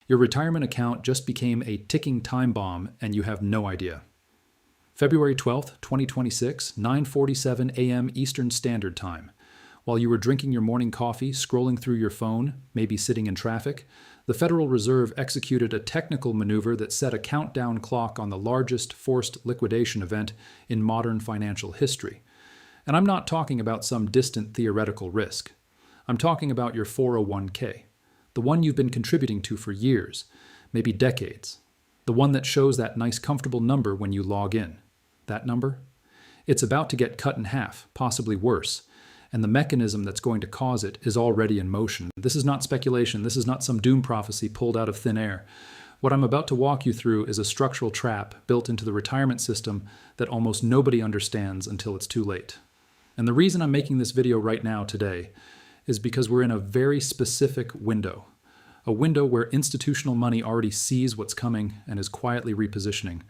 Your retirement account just became a ticking time bomb and you have no idea. February 12th, 2026, 9:47 a.m. Eastern Standard Time. While you were drinking your morning coffee, scrolling through your phone, maybe sitting in traffic, the Federal Reserve executed a technical maneuver that set a countdown clock on the largest forced liquidation event in modern financial history. And I'm not talking about some distant theoretical risk. I'm talking about your 401k, the one you've been contributing to for years, maybe decades, the one that shows that nice comfortable number when you log in. That number? It's about to get cut in half, possibly worse. And the mechanism that's going to cause it is already in motion. This is not speculation. This is not some doom prophecy pulled out of thin air. What I'm about to walk you through is a structural trap built into the retirement system that almost nobody understands until it's too late. And the reason I'm making this video right now today is because we're in a very specific window. A window where institutional money already sees what's coming and is quietly repositioning,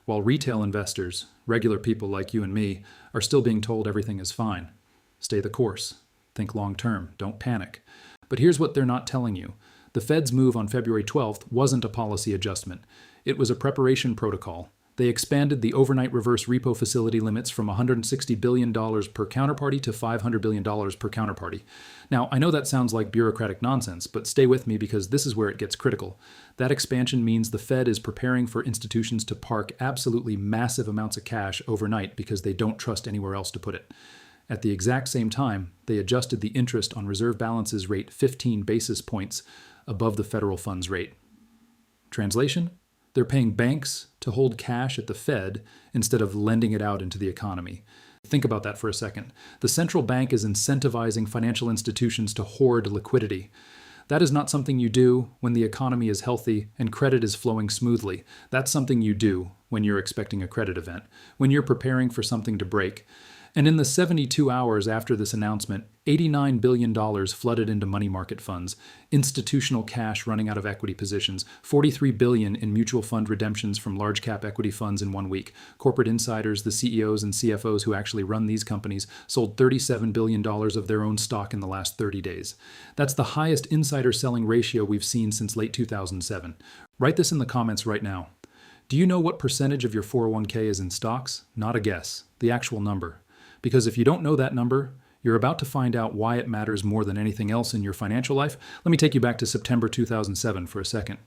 while retail investors, regular people like you and me, are still being told everything is fine. Stay the course. Think long term. Don't panic. But here's what they're not telling you. The Fed's move on February 12th wasn't a policy adjustment. It was a preparation protocol. They expanded the overnight reverse repo facility limits from $160 billion per counterparty to $500 billion per counterparty. Now, I know that sounds like bureaucratic nonsense, but stay with me because this is where it gets critical. That expansion means the Fed is preparing for institutions to park absolutely massive amounts of cash overnight because they don't trust anywhere else to put it. At the exact same time, they adjusted the interest on reserve balances rate 15 basis points above the federal funds rate. Translation? They're paying banks to hold cash at the Fed instead of lending it out into the economy. Think about that for a second. The central bank is incentivizing financial institutions to hoard liquidity. That is not something you do when the economy is healthy and credit is flowing smoothly. That's something you do when you're expecting a credit event, when you're preparing for something to break. And in the 72 hours after this announcement, $89 billion flooded into money market funds, institutional cash running out of equity positions, $43 billion in mutual fund redemptions from large cap equity funds in 1 week. Corporate insiders, the CEOs and CFOs who actually run these companies, sold $37 billion of their own stock in the last 30 days. That's the highest insider selling ratio we've seen since late 2007. Write this in the comments right now. Do you know what percentage of your 401k is in stocks? Not a guess, the actual number. Because if you don't know that number, you're about to find out why it matters more than anything else in your financial life. Let me take you back to September 2007 for a second.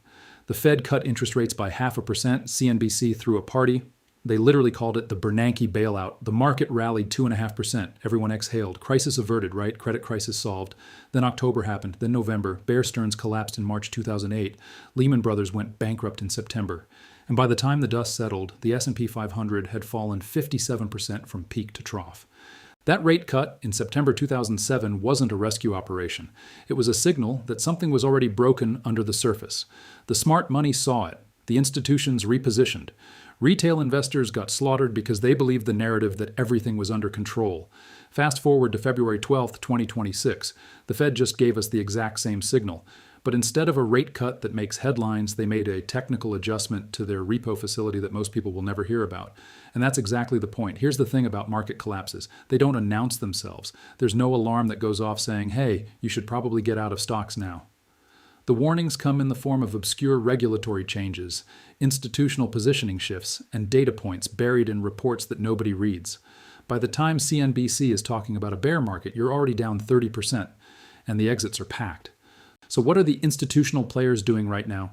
The Fed cut interest rates by 0.5%. CNBC threw a party. They literally called it the Bernanke bailout. The market rallied 2.5%. Everyone exhaled. Crisis averted, right? Credit crisis solved. Then October happened. Then November. Bear Stearns collapsed in March 2008. Lehman Brothers went bankrupt in September. And by the time the dust settled, the S&P 500 had fallen 57% from peak to trough. That rate cut in September 2007 wasn't a rescue operation. It was a signal that something was already broken under the surface. The smart money saw it. The institutions repositioned. Retail investors got slaughtered because they believed the narrative that everything was under control. Fast forward to February 12th, 2026. The Fed just gave us the exact same signal. But instead of a rate cut that makes headlines, they made a technical adjustment to their repo facility that most people will never hear about. And that's exactly the point. Here's the thing about market collapses. They don't announce themselves. There's no alarm that goes off saying, hey, you should probably get out of stocks now. The warnings come in the form of obscure regulatory changes, institutional positioning shifts, and data points buried in reports that nobody reads. By the time CNBC is talking about a bear market, you're already down 30%, and the exits are packed. So what are the institutional players doing right now?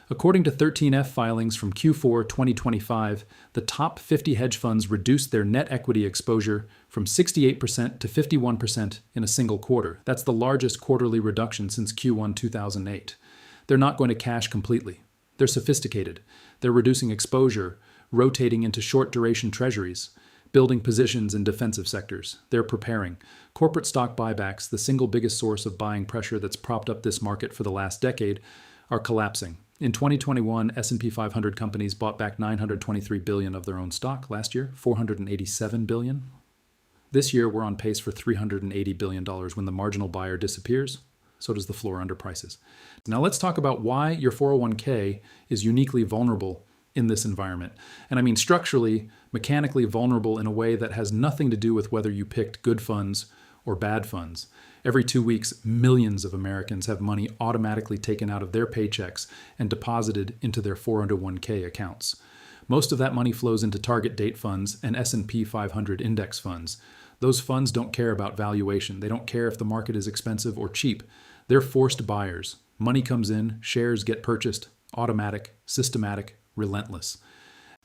According to 13F filings from Q4 2025, the top 50 hedge funds reduced their net equity exposure from 68% to 51% in a single quarter. That's the largest quarterly reduction since Q1 2008. They're not going to cash completely. They're sophisticated. They're reducing exposure, rotating into short duration treasuries, building positions in defensive sectors. They're preparing. Corporate stock buybacks, the single biggest source of buying pressure that's propped up this market for the last decade, are collapsing. In 2021, S&P 500 companies bought back $923 billion of their own stock. Last year, $487 billion. This year, we're on pace for $380 billion. When the marginal buyer disappears, so does the floor under prices. Now let's talk about why your 401k is uniquely vulnerable in this environment. And I mean structurally, mechanically vulnerable in a way that has nothing to do with whether you picked good funds or bad funds. Every 2 weeks, millions of Americans have money automatically taken out of their paychecks and deposited into their 401k accounts. Most of that money flows into target date funds and S&P 500 index funds. Those funds don't care about valuation. They don't care if the market is expensive or cheap. They're forced buyers. Money comes in, shares get purchased, automatic, systematic, relentless.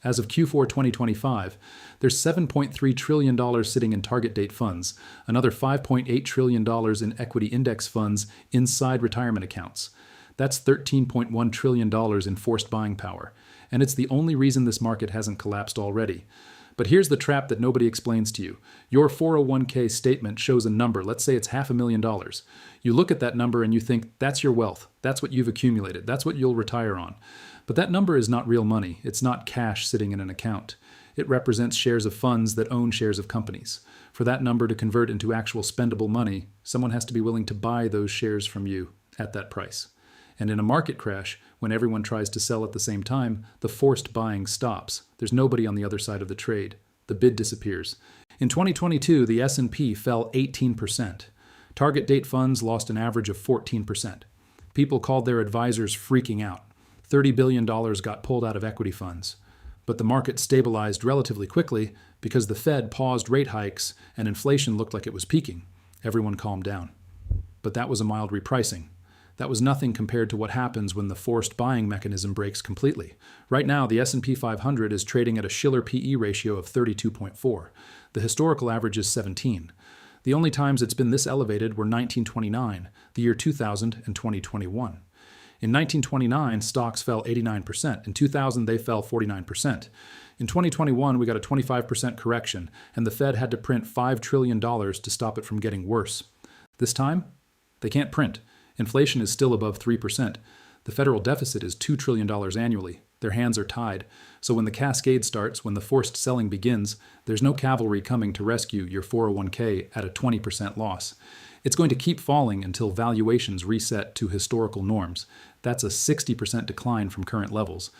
As of Q4 2025, there's $7.3 trillion sitting in target date funds, another $5.8 trillion in equity index funds inside retirement accounts. That's $13.1 trillion in forced buying power, and it's the only reason this market hasn't collapsed already. But here's the trap that nobody explains to you. Your 401k statement shows a number, let's say it's $500,000. You look at that number and you think, that's your wealth, that's what you've accumulated, that's what you'll retire on. But that number is not real money. It's not cash sitting in an account. It represents shares of funds that own shares of companies. For that number to convert into actual spendable money, someone has to be willing to buy those shares from you at that price. And in a market crash, when everyone tries to sell at the same time, the forced buying stops. There's nobody on the other side of the trade. The bid disappears. In 2022, the S&P fell 18%. Target date funds lost an average of 14%. People called their advisors freaking out. $30 billion got pulled out of equity funds. But the market stabilized relatively quickly because the Fed paused rate hikes and inflation looked like it was peaking. Everyone calmed down. But that was a mild repricing. That was nothing compared to what happens when the forced buying mechanism breaks completely. Right now, the S&P 500 is trading at a Shiller PE ratio of 32.4. The historical average is 17. The only times it's been this elevated were 1929, the year 2000, and 2021. In 1929, stocks fell 89%. In 2000, they fell 49%. In 2021, we got a 25% correction, and the Fed had to print $5 trillion to stop it from getting worse. This time, they can't print. Inflation is still above 3%. The federal deficit is $2 trillion annually. Their hands are tied. So when the cascade starts, when the forced selling begins, there's no cavalry coming to rescue your 401k at a 20% loss. It's going to keep falling until valuations reset to historical norms. That's a 60% decline from current levels.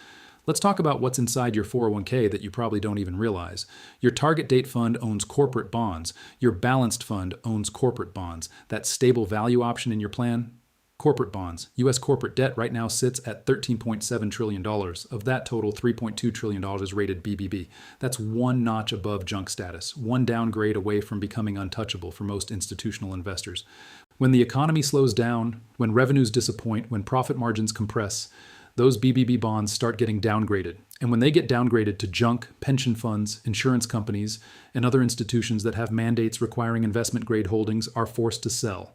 Let's talk about what's inside your 401k that you probably don't even realize. Your target date fund owns corporate bonds. Your balanced fund owns corporate bonds. That stable value option in your plan? Corporate bonds. U.S. corporate debt right now sits at $13.7 trillion. Of that total, $3.2 trillion is rated BBB. That's one notch above junk status, one downgrade away from becoming untouchable for most institutional investors. When the economy slows down, when revenues disappoint, when profit margins compress, those BBB bonds start getting downgraded. And when they get downgraded to junk, pension funds, insurance companies, and other institutions that have mandates requiring investment-grade holdings are forced to sell.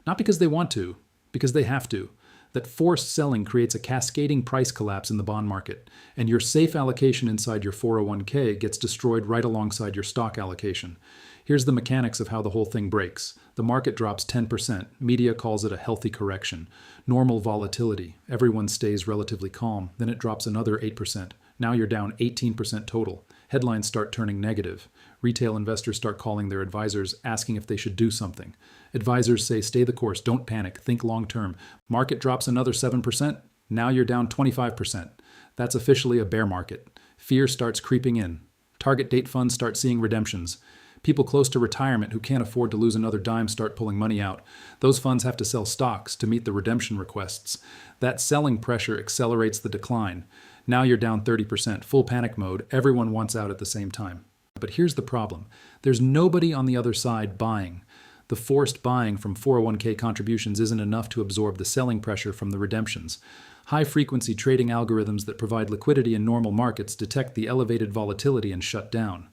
Not because they want to, because they have to. That forced selling creates a cascading price collapse in the bond market, and your safe allocation inside your 401k gets destroyed right alongside your stock allocation. Here's the mechanics of how the whole thing breaks. The market drops 10%. Media calls it a healthy correction. Normal volatility. Everyone stays relatively calm. Then it drops another 8%. Now you're down 18% total. Headlines start turning negative. Retail investors start calling their advisors, asking if they should do something. Advisors say, stay the course, don't panic, think long term. Market drops another 7%. Now you're down 25%. That's officially a bear market. Fear starts creeping in. Target date funds start seeing redemptions. People close to retirement who can't afford to lose another dime start pulling money out. Those funds have to sell stocks to meet the redemption requests. That selling pressure accelerates the decline. Now you're down 30%, full panic mode. Everyone wants out at the same time. But here's the problem. There's nobody on the other side buying. The forced buying from 401k contributions isn't enough to absorb the selling pressure from the redemptions. High-frequency trading algorithms that provide liquidity in normal markets detect the elevated volatility and shut down.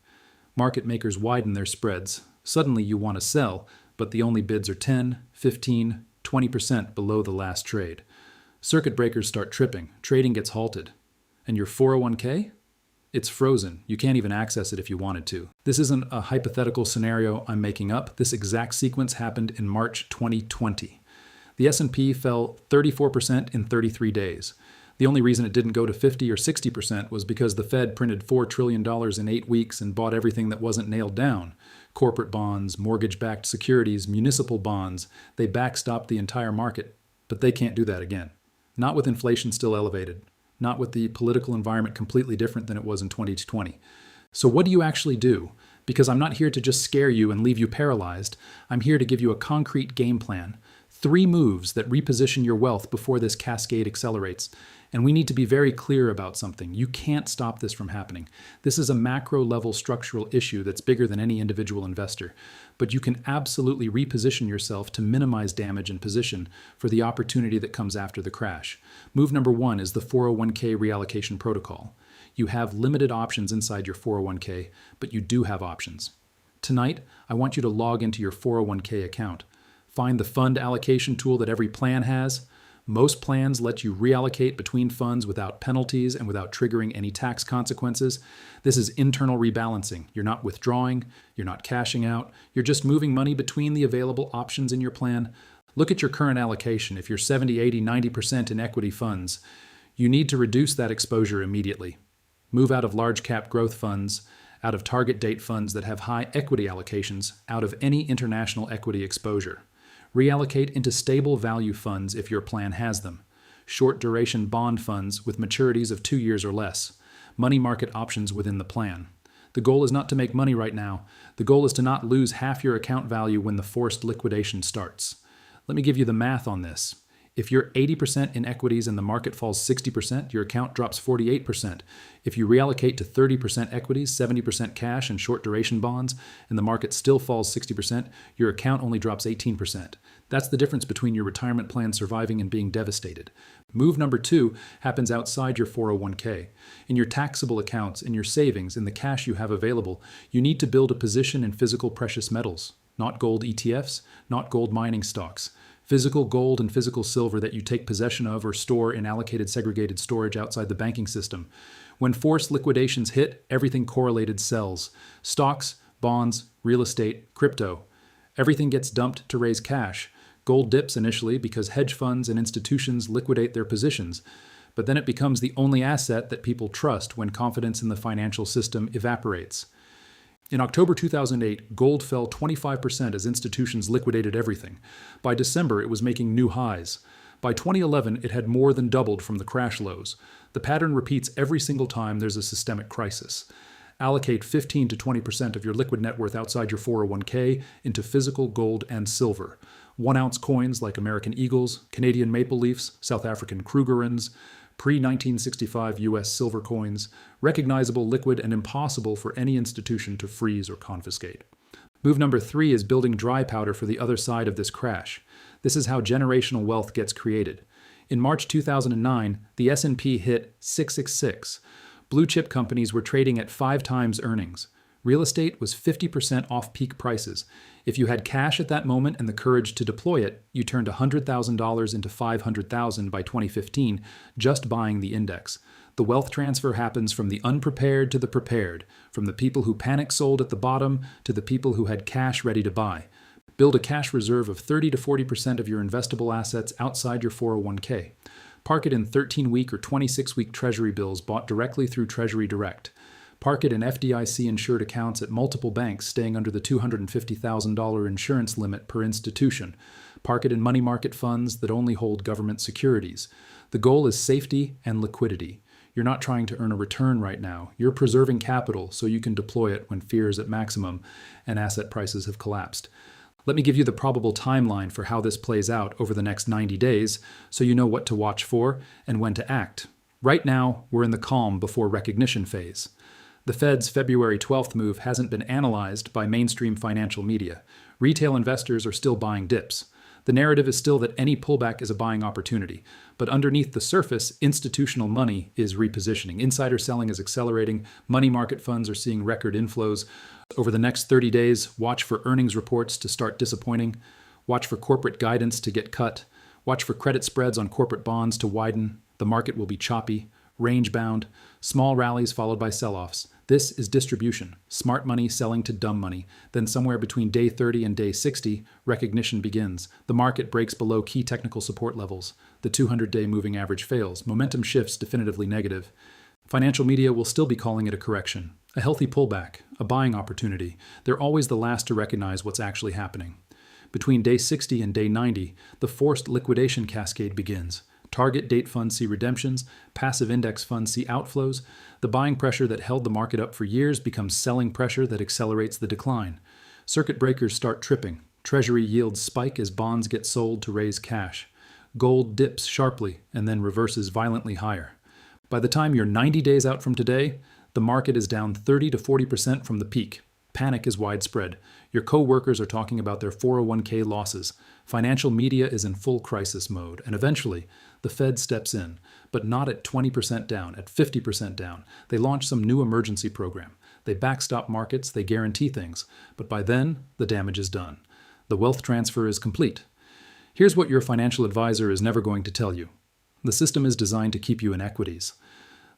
Market makers widen their spreads. Suddenly you want to sell, but the only bids are 10, 15, 20% below the last trade. Circuit breakers start tripping. Trading gets halted. And your 401k? It's frozen. You can't even access it if you wanted to. This isn't a hypothetical scenario I'm making up. This exact sequence happened in March 2020. The S&P fell 34% in 33 days. The only reason it didn't go to 50 or 60% was because the Fed printed $4 trillion in 8 weeks and bought everything that wasn't nailed down. Corporate bonds, mortgage-backed securities, municipal bonds. They backstopped the entire market. But they can't do that again. Not with inflation still elevated. Not with the political environment completely different than it was in 2020. So what do you actually do? Because I'm not here to just scare you and leave you paralyzed. I'm here to give you a concrete game plan. 3 moves that reposition your wealth before this cascade accelerates. And we need to be very clear about something. You can't stop this from happening. This is a macro-level structural issue that's bigger than any individual investor. But you can absolutely reposition yourself to minimize damage and position for the opportunity that comes after the crash. Move number 1 is the 401k reallocation protocol. You have limited options inside your 401k, but you do have options. Tonight, I want you to log into your 401k account. Find the fund allocation tool that every plan has. Most plans let you reallocate between funds without penalties and without triggering any tax consequences. This is internal rebalancing. You're not withdrawing, you're not cashing out, you're just moving money between the available options in your plan. Look at your current allocation. If you're 70, 80, 90% in equity funds, you need to reduce that exposure immediately. Move out of large cap growth funds, out of target date funds that have high equity allocations, out of any international equity exposure. Reallocate into stable value funds if your plan has them. Short duration bond funds with maturities of 2 years or less. Money market options within the plan. The goal is not to make money right now. The goal is to not lose half your account value when the forced liquidation starts. Let me give you the math on this. If you're 80% in equities and the market falls 60%, your account drops 48%. If you reallocate to 30% equities, 70% cash, and short duration bonds, and the market still falls 60%, your account only drops 18%. That's the difference between your retirement plan surviving and being devastated. Move number 2 happens outside your 401k. In your taxable accounts, in your savings, in the cash you have available, you need to build a position in physical precious metals, not gold ETFs, not gold mining stocks. Physical gold and physical silver that you take possession of or store in allocated segregated storage outside the banking system. When forced liquidations hit, everything correlated sells. Stocks, bonds, real estate, crypto. Everything gets dumped to raise cash. Gold dips initially because hedge funds and institutions liquidate their positions, but then it becomes the only asset that people trust when confidence in the financial system evaporates. In October 2008, gold fell 25% as institutions liquidated everything. By December, it was making new highs. By 2011, it had more than doubled from the crash lows. The pattern repeats every single time there's a systemic crisis. Allocate 15 to 20% of your liquid net worth outside your 401k into physical gold and silver. 1-ounce coins like American Eagles, Canadian Maple Leafs, South African Krugerrands, pre-1965 U.S. silver coins, recognizable, liquid, and impossible for any institution to freeze or confiscate. Move number 3 is building dry powder for the other side of this crash. This is how generational wealth gets created. In March 2009, the S&P hit 666. Blue chip companies were trading at 5 times earnings. Real estate was 50% off peak prices. If you had cash at that moment and the courage to deploy it, you turned $100,000 into $500,000 by 2015, just buying the index. The wealth transfer happens from the unprepared to the prepared, from the people who panic sold at the bottom to the people who had cash ready to buy. Build a cash reserve of 30 to 40% of your investable assets outside your 401k. Park it in 13-week or 26-week Treasury bills bought directly through Treasury Direct. Park it in FDIC-insured accounts at multiple banks staying under the $250,000 insurance limit per institution. Park it in money market funds that only hold government securities. The goal is safety and liquidity. You're not trying to earn a return right now. You're preserving capital so you can deploy it when fear is at maximum and asset prices have collapsed. Let me give you the probable timeline for how this plays out over the next 90 days so you know what to watch for and when to act. Right now, we're in the calm before recognition phase. The Fed's February 12th move hasn't been analyzed by mainstream financial media. Retail investors are still buying dips. The narrative is still that any pullback is a buying opportunity. But underneath the surface, institutional money is repositioning. Insider selling is accelerating. Money market funds are seeing record inflows. Over the next 30 days, watch for earnings reports to start disappointing. Watch for corporate guidance to get cut. Watch for credit spreads on corporate bonds to widen. The market will be choppy, range-bound, small rallies followed by sell-offs. This is distribution, smart money selling to dumb money. Then somewhere between day 30 and day 60, recognition begins. The market breaks below key technical support levels. The 200-day moving average fails. Momentum shifts definitively negative. Financial media will still be calling it a correction, a healthy pullback, a buying opportunity. They're always the last to recognize what's actually happening. Between day 60 and day 90, the forced liquidation cascade begins. Target date funds see redemptions, passive index funds see outflows. The buying pressure that held the market up for years becomes selling pressure that accelerates the decline. Circuit breakers start tripping. Treasury yields spike as bonds get sold to raise cash. Gold dips sharply and then reverses violently higher. By the time you're 90 days out from today, the market is down 30 to 40% from the peak. Panic is widespread. Your co-workers are talking about their 401k losses. Financial media is in full crisis mode, and eventually, the Fed steps in, but not at 20% down, at 50% down. They launch some new emergency program. They backstop markets, they guarantee things, but by then, the damage is done. The wealth transfer is complete. Here's what your financial advisor is never going to tell you. The system is designed to keep you in equities.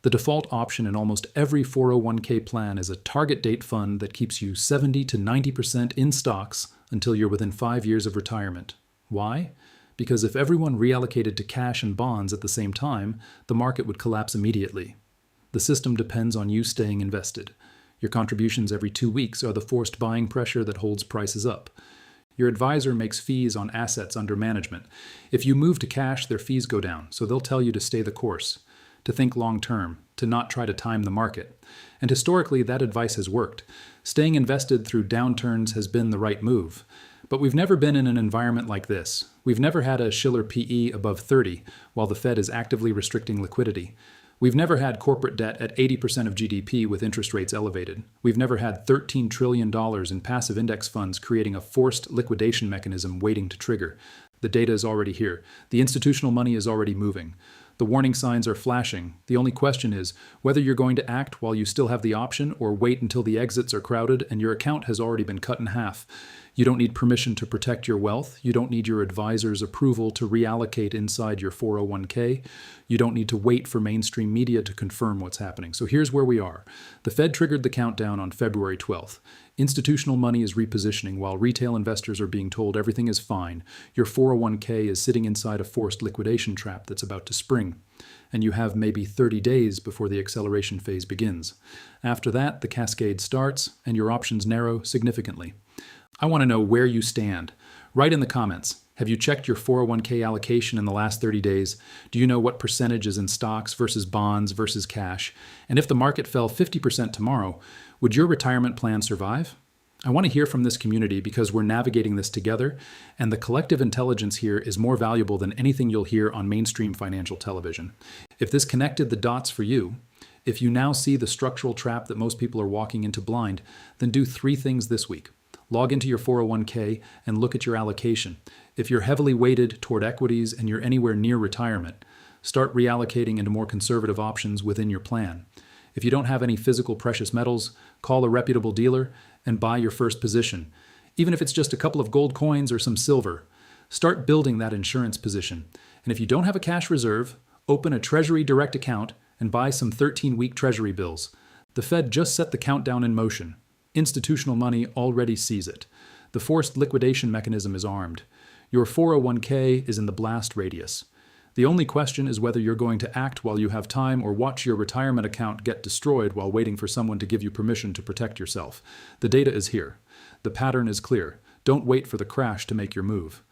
The default option in almost every 401k plan is a target date fund that keeps you 70 to 90% in stocks until you're within 5 years of retirement. Why? Because if everyone reallocated to cash and bonds at the same time, the market would collapse immediately. The system depends on you staying invested. Your contributions every 2 weeks are the forced buying pressure that holds prices up. Your advisor makes fees on assets under management. If you move to cash, their fees go down, so they'll tell you to stay the course, to think long term, to not try to time the market. And historically, that advice has worked. Staying invested through downturns has been the right move. But we've never been in an environment like this. We've never had a Shiller PE above 30 while the Fed is actively restricting liquidity. We've never had corporate debt at 80% of GDP with interest rates elevated. We've never had $13 trillion in passive index funds creating a forced liquidation mechanism waiting to trigger. The data is already here. The institutional money is already moving. The warning signs are flashing. The only question is whether you're going to act while you still have the option or wait until the exits are crowded and your account has already been cut in half. You don't need permission to protect your wealth. You don't need your advisor's approval to reallocate inside your 401k. You don't need to wait for mainstream media to confirm what's happening. So here's where we are. The Fed triggered the countdown on February 12th. Institutional money is repositioning while retail investors are being told everything is fine. Your 401k is sitting inside a forced liquidation trap that's about to spring. And you have maybe 30 days before the acceleration phase begins. After that, the cascade starts and your options narrow significantly. I want to know where you stand. Write in the comments. Have you checked your 401k allocation in the last 30 days? Do you know what percentage is in stocks versus bonds versus cash? And if the market fell 50% tomorrow, would your retirement plan survive? I want to hear from this community because we're navigating this together, and the collective intelligence here is more valuable than anything you'll hear on mainstream financial television. If this connected the dots for you, if you now see the structural trap that most people are walking into blind, then do 3 things this week. Log into your 401k and look at your allocation. If you're heavily weighted toward equities and you're anywhere near retirement, start reallocating into more conservative options within your plan. If you don't have any physical precious metals, call a reputable dealer and buy your first position. Even if it's just a couple of gold coins or some silver, start building that insurance position. And if you don't have a cash reserve, open a Treasury Direct account and buy some 13-week Treasury bills. The Fed just set the countdown in motion. Institutional money already sees it. The forced liquidation mechanism is armed. Your 401k is in the blast radius. The only question is whether you're going to act while you have time or watch your retirement account get destroyed while waiting for someone to give you permission to protect yourself. The data is here. The pattern is clear. Don't wait for the crash to make your move.